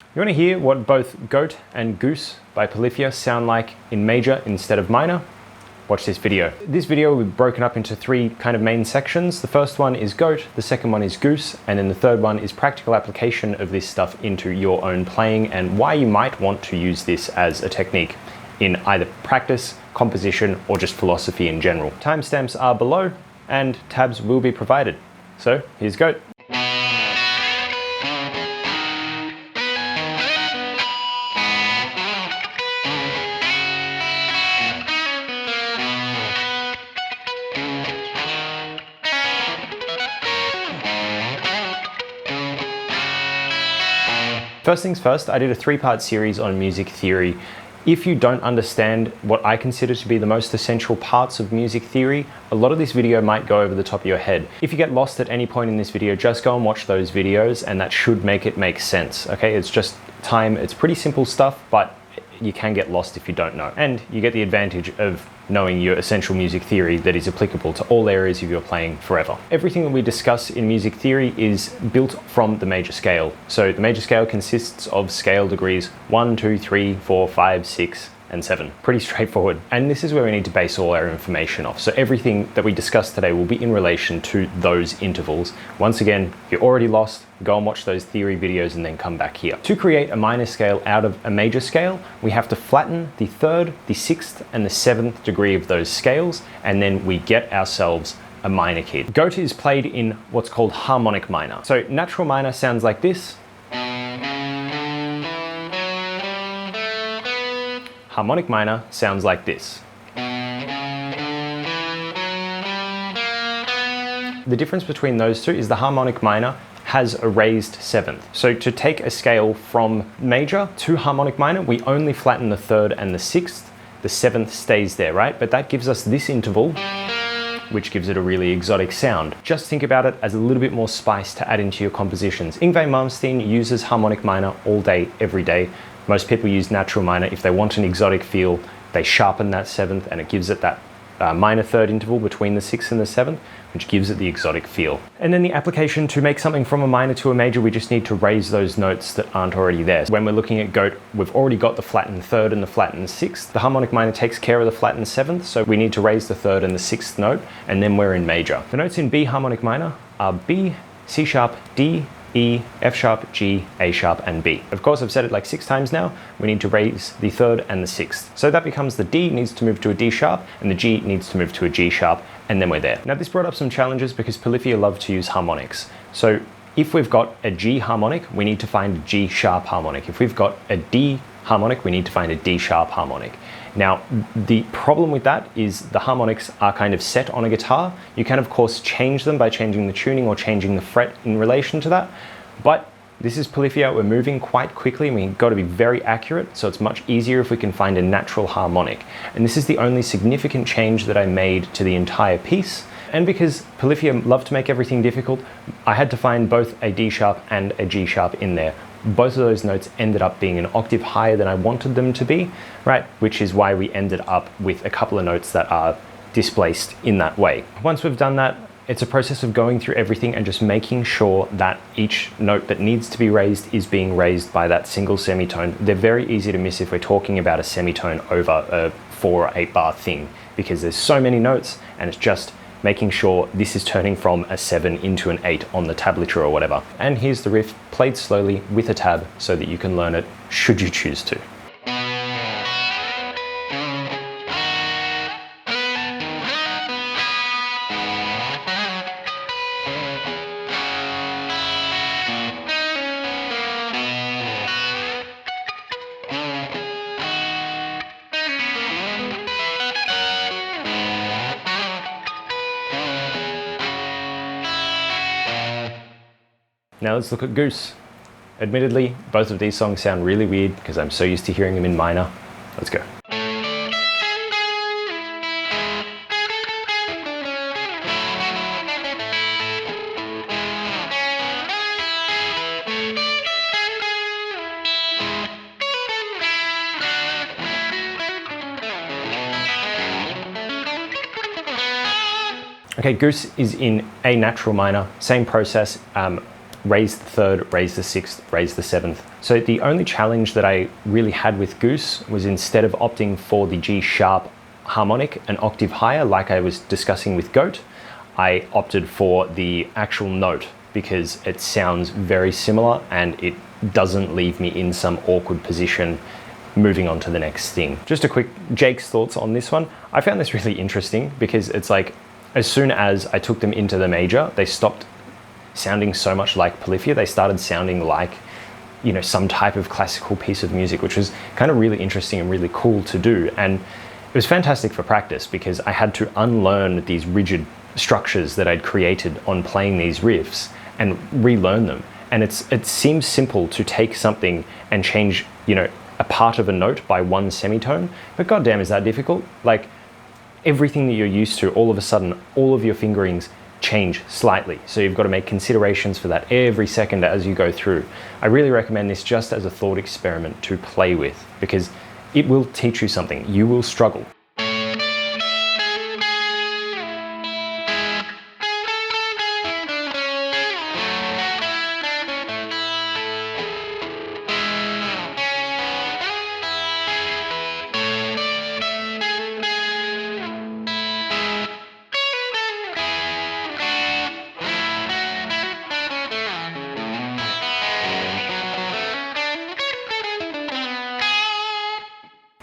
You want to hear what both G.O.A.T and Goose by Polyphia sound like in major instead of minor? Watch this video. This video will be broken up into three kind of main sections. The first one is G.O.A.T, the second one is Goose, and then the third one is practical application of this stuff into your own playing and why you might want to use this as a technique in either practice, composition, or just philosophy in general. Timestamps are below and tabs will be provided. So here's G.O.A.T. First things first, I did a three-part series on music theory. If you don't understand what I consider to be the most essential parts of music theory, a lot of this video might go over the top of your head. If you get lost at any point in this video, just go and watch those videos and that should make it make sense, okay? It's just time, it's pretty simple stuff, but you can get lost if you don't know. And you get the advantage of knowing your essential music theory that is applicable to all areas of your playing forever. Everything that we discuss in music theory is built from the major scale. So the major scale consists of scale degrees 1, 2, 3, 4, 5, 6, and 7. Pretty straightforward. And this is where we need to base all our information off. So everything that we discuss today will be in relation to those intervals. Once again, if you're already lost, go and watch those theory videos and then come back here. To create a minor scale out of a major scale, we have to flatten the third, the sixth, and the seventh degree of those scales, and then we get ourselves a minor key. G.O.A.T is played in what's called harmonic minor. So natural minor sounds like this. Harmonic minor sounds like this. The difference between those two is the harmonic minor has a raised seventh. So to take a scale from major to harmonic minor, we only flatten the third and the sixth. The seventh stays there, right? But that gives us this interval, which gives it a really exotic sound. Just think about it as a little bit more spice to add into your compositions. Yngwie Malmsteen uses harmonic minor all day, every day. Most people use natural minor. If they want an exotic feel, they sharpen that seventh and it gives it that minor third interval between the sixth and the seventh, which gives it the exotic feel. And then the application to make something from a minor to a major, we just need to raise those notes that aren't already there. When we're looking at G.O.A.T, we've already got the flattened third and the flattened sixth. The harmonic minor takes care of the flattened seventh, so we need to raise the third and the sixth note, and then we're in major. The notes in B harmonic minor are B, C sharp, D, E, F sharp, G, A sharp, and B. Of course, I've said it like 6 times now. We need to raise the third and the sixth. So that becomes the D needs to move to a D sharp and the G needs to move to a G sharp, and then we're there. Now this brought up some challenges because Polyphia love to use harmonics. So if we've got a G harmonic, we need to find a G sharp harmonic. If we've got a D harmonic, we need to find a D sharp harmonic. Now, the problem with that is the harmonics are kind of set on a guitar. You can, of course, change them by changing the tuning or changing the fret in relation to that. But this is Polyphia. We're moving quite quickly and we've got to be very accurate. So it's much easier if we can find a natural harmonic. And this is the only significant change that I made to the entire piece. And because Polyphia love to make everything difficult, I had to find both a D sharp and a G sharp in there. Both of those notes ended up being an octave higher than I wanted them to be, right? Which is why we ended up with a couple of notes that are displaced in that way. Once we've done that, it's a process of going through everything and just making sure that each note that needs to be raised is being raised by that single semitone. They're very easy to miss if we're talking about a semitone over a 4 or 8 bar thing, because there's so many notes and it's just making sure this is turning from a 7 into an 8 on the tablature or whatever. And here's the riff played slowly with a tab so that you can learn it should you choose to. Now let's look at Goose. Admittedly, both of these songs sound really weird because I'm so used to hearing them in minor. Let's go. Okay, Goose is in A natural minor, same process. raise the third, raise the sixth, raise the seventh. So the only challenge that I really had with Goose was, instead of opting for the G sharp harmonic an octave higher like I was discussing with G.O.A.T, I opted for the actual note because it sounds very similar and it doesn't leave me in some awkward position moving on to the next thing. Just a quick Jake's thoughts on this one. I found this really interesting because it's like, as soon as I took them into the major, they stopped sounding so much like Polyphia. They started sounding like, you know, some type of classical piece of music, which was kind of really interesting and really cool to do. And it was fantastic for practice because I had to unlearn these rigid structures that I'd created on playing these riffs and relearn them. And it seems simple to take something and change, you know, a part of a note by one semitone, but goddamn, is that difficult? Like, everything that you're used to, all of a sudden, all of your fingerings change slightly. So you've got to make considerations for that every second as you go through. I really recommend this just as a thought experiment to play with, because it will teach you something. You will struggle.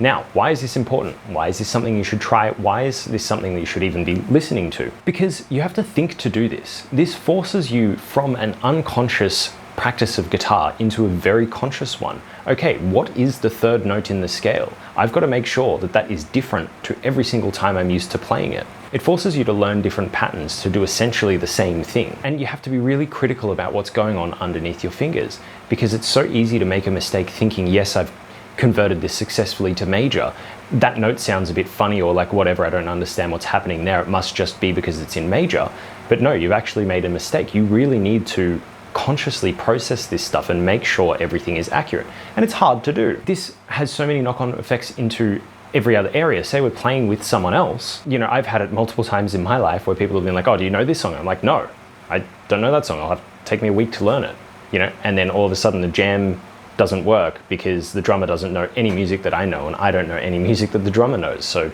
Now, why is this important? Why is this something you should try? Why is this something that you should even be listening to? Because you have to think to do this. This forces you from an unconscious practice of guitar into a very conscious one. Okay, what is the third note in the scale? I've got to make sure that that is different to every single time I'm used to playing it. It forces you to learn different patterns to do essentially the same thing. And you have to be really critical about what's going on underneath your fingers, because it's so easy to make a mistake thinking, yes, I've converted this successfully to major. That note sounds a bit funny, or like, whatever, I don't understand what's happening there. It must just be because it's in major. But no, you've actually made a mistake. You really need to consciously process this stuff and make sure everything is accurate. And it's hard to do. This has so many knock-on effects into every other area. Say we're playing with someone else. You know, I've had it multiple times in my life where people have been like, oh, do you know this song? I'm like, no, I don't know that song. I'll have to take me a week to learn it, you know? And then all of a sudden the jam doesn't work because the drummer doesn't know any music that I know, and I don't know any music that the drummer knows. So,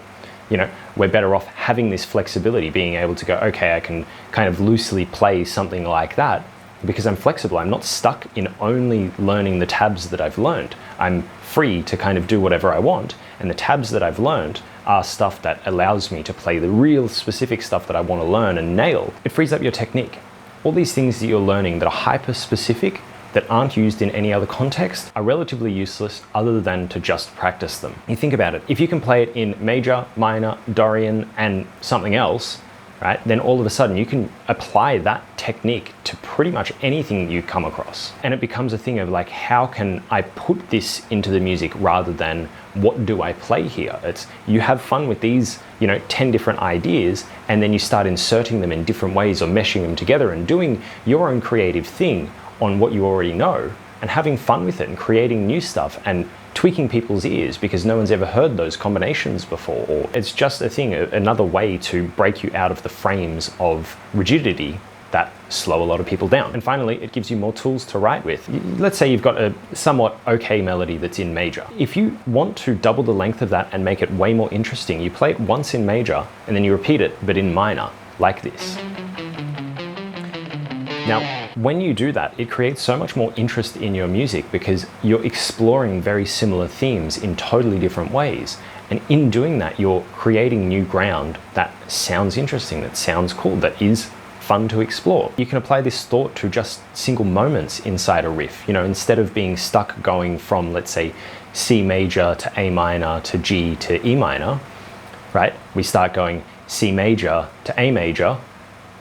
you know, we're better off having this flexibility, being able to go, okay, I can kind of loosely play something like that because I'm flexible. I'm not stuck in only learning the tabs that I've learned. I'm free to kind of do whatever I want, and the tabs that I've learned are stuff that allows me to play the real specific stuff that I want to learn and nail. It frees up your technique. All these things that you're learning that are hyper-specific, that aren't used in any other context, are relatively useless other than to just practice them. You think about it, if you can play it in major, minor, Dorian, and something else, right, then all of a sudden you can apply that technique to pretty much anything you come across. And it becomes a thing of like, how can I put this into the music rather than what do I play here? It's, you have fun with these, you know, 10 different ideas, and then you start inserting them in different ways or meshing them together and doing your own creative thing on what you already know, and having fun with it and creating new stuff and tweaking people's ears because no one's ever heard those combinations before. Or it's just a thing, another way to break you out of the frames of rigidity that slow a lot of people down. And finally, it gives you more tools to write with. Let's say you've got a somewhat okay melody that's in major. If you want to double the length of that and make it way more interesting, you play it once in major and then you repeat it, but in minor, like this. Now, when you do that, it creates so much more interest in your music because you're exploring very similar themes in totally different ways. And in doing that, you're creating new ground that sounds interesting, that sounds cool, that is fun to explore. You can apply this thought to just single moments inside a riff. You know, instead of being stuck going from, let's say, C major to A minor to G to E minor, right? We start going C major to A major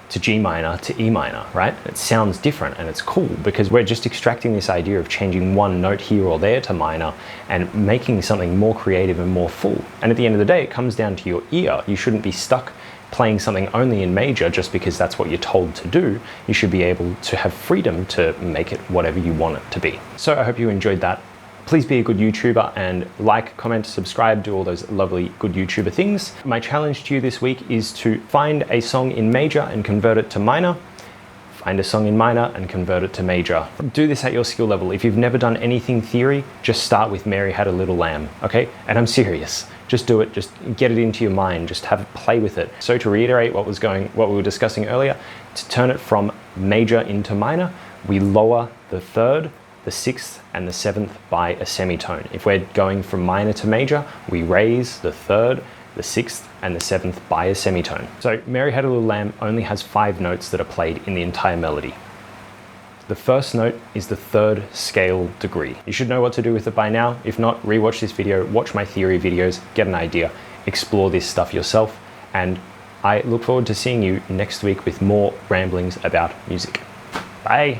to G minor to E minor, right? It sounds different and it's cool because we're just extracting this idea of changing one note here or there to minor and making something more creative and more full. And at the end of the day, it comes down to your ear. You shouldn't be stuck playing something only in major just because that's what you're told to do. You should be able to have freedom to make it whatever you want it to be. So I hope you enjoyed that. Please be a good YouTuber and like, comment, subscribe, do all those lovely good YouTuber things. My challenge to you this week is to find a song in major and convert it to minor, Find a song in minor and convert it to major. Do this at your skill level. If you've never done anything theory, just start with Mary Had a Little Lamb, okay? And I'm serious. Just do it, just get it into your mind, just play with it. So to reiterate what we were discussing earlier, to turn it from major into minor, we lower the third, the sixth, and the seventh by a semitone. If we're going from minor to major, we raise the third, the sixth, and the seventh by a semitone. So Mary Had a Little Lamb only has 5 notes that are played in the entire melody. The first note is the third scale degree. You should know what to do with it by now. If not, rewatch this video, watch my theory videos, get an idea, explore this stuff yourself, and I look forward to seeing you next week with more ramblings about music. Bye.